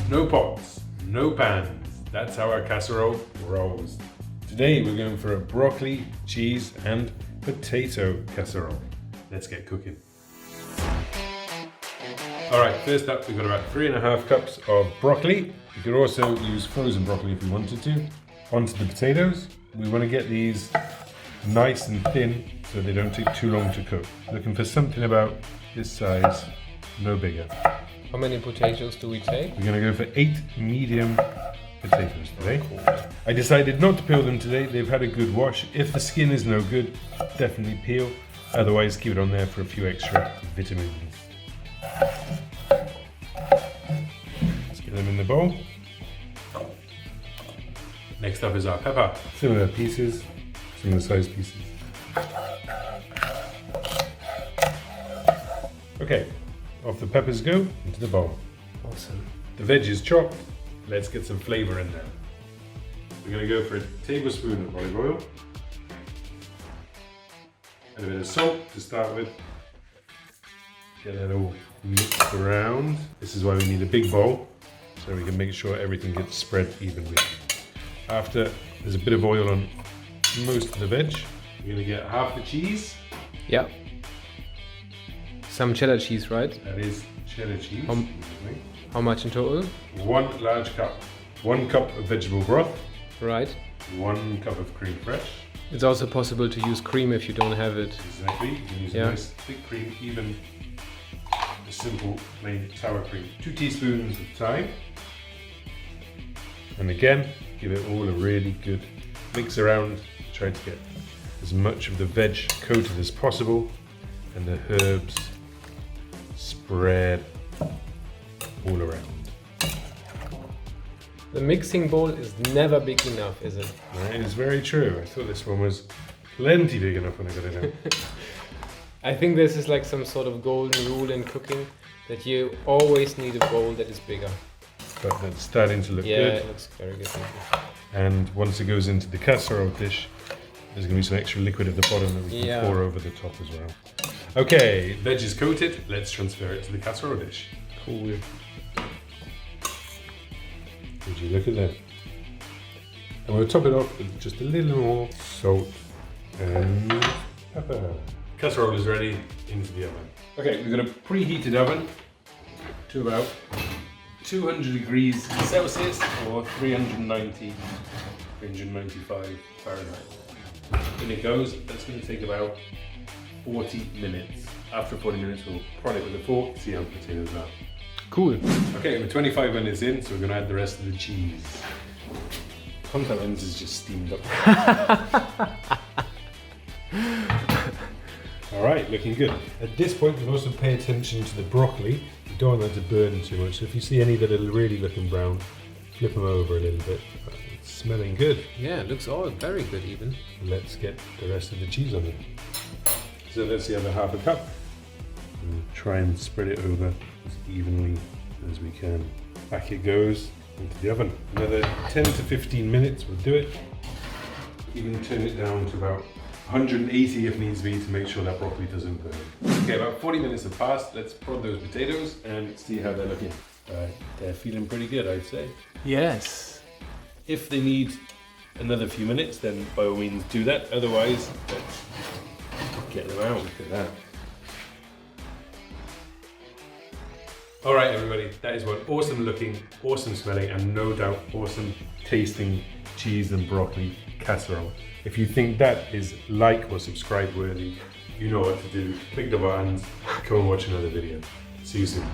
No pots, no pans. That's how our casserole rolls. Today we're going for a broccoli, cheese and potato casserole. Let's get cooking. Alright, first up we've got about 3.5 cups of broccoli. You could also use frozen broccoli if you wanted to. Onto the potatoes. We want to get these nice and thin so they don't take too long to cook. Looking for something about this size, no bigger. How many potatoes do we take? We're going to go for 8 medium potatoes today. I decided not to peel them today. They've had a good wash. If the skin is no good, definitely peel. Otherwise, keep it on there for a few extra vitamins. Let's get them in the bowl. Next up is our pepper. Similar pieces, similar size pieces. Okay, off the peppers go, into the bowl. Awesome. The veg is chopped. Let's get some flavor in there. We're going to go for a tablespoon of olive oil. And a bit of salt to start with. Get that all mixed around. This is why we need a big bowl, so we can make sure everything gets spread evenly. After there's a bit of oil on most of the veg, we're going to get half the cheese. Yeah. Some cheddar cheese, right? That is cheddar cheese. How much in total? 1 large cup. 1 cup of vegetable broth. Right. 1 cup of cream fraiche. It's also possible to use cream if you don't have it. Exactly. You can use a nice thick cream, even a simple plain sour cream. 2 teaspoons of thyme. And again, give it all a really good mix around. Try to get as much of the veg coated as possible and the herbs spread all around. The mixing bowl is never big enough, is it? That is very true. I thought this one was plenty big enough when I got it out. I think this is like some sort of golden rule in cooking, that you always need a bowl that is bigger. But that's starting to look good. Yeah, it looks very good. And once it goes into the casserole dish, there's going to be some extra liquid at the bottom that we can pour over the top as well. Okay, veg is coated. Let's transfer it to the casserole dish. Cool. Would you look at that? And we'll top it off with just a little more salt and pepper. Casserole is ready, into the oven. Okay, we've got a preheated oven to about 200 degrees Celsius or 390, 395 Fahrenheit. In it goes. That's going to take about 40 minutes. After 40 minutes, we'll prod it with a fork, see how the potatoes are. Cool. Okay, we're 25 minutes in, so we're going to add the rest of the cheese. Sometimes it's just steamed up. Alright, looking good. At this point, we'll also pay attention to the broccoli. You don't want that to burn too much, so if you see any that are really looking brown, flip them over a little bit. It's smelling good. Yeah, it looks all very good even. Let's get the rest of the cheese on it. So that's the other half a cup. And try and spread it over as evenly as we can. Back it goes into the oven. Another 10 to 15 minutes will do it. Even turn it down to about 180 if needs be to make sure that broccoli doesn't burn. Okay, about 40 minutes have passed. Let's prod those potatoes and see how they're looking. They're feeling pretty good, I'd say. Yes. If they need another few minutes, then by all means do that. Otherwise, let's get them out. Look at that. All right, everybody, that is one awesome looking, awesome smelling, and no doubt awesome tasting cheese and broccoli casserole. If you think that is like or subscribe worthy, you know what to do. Click the buttons, come and watch another video. See you soon.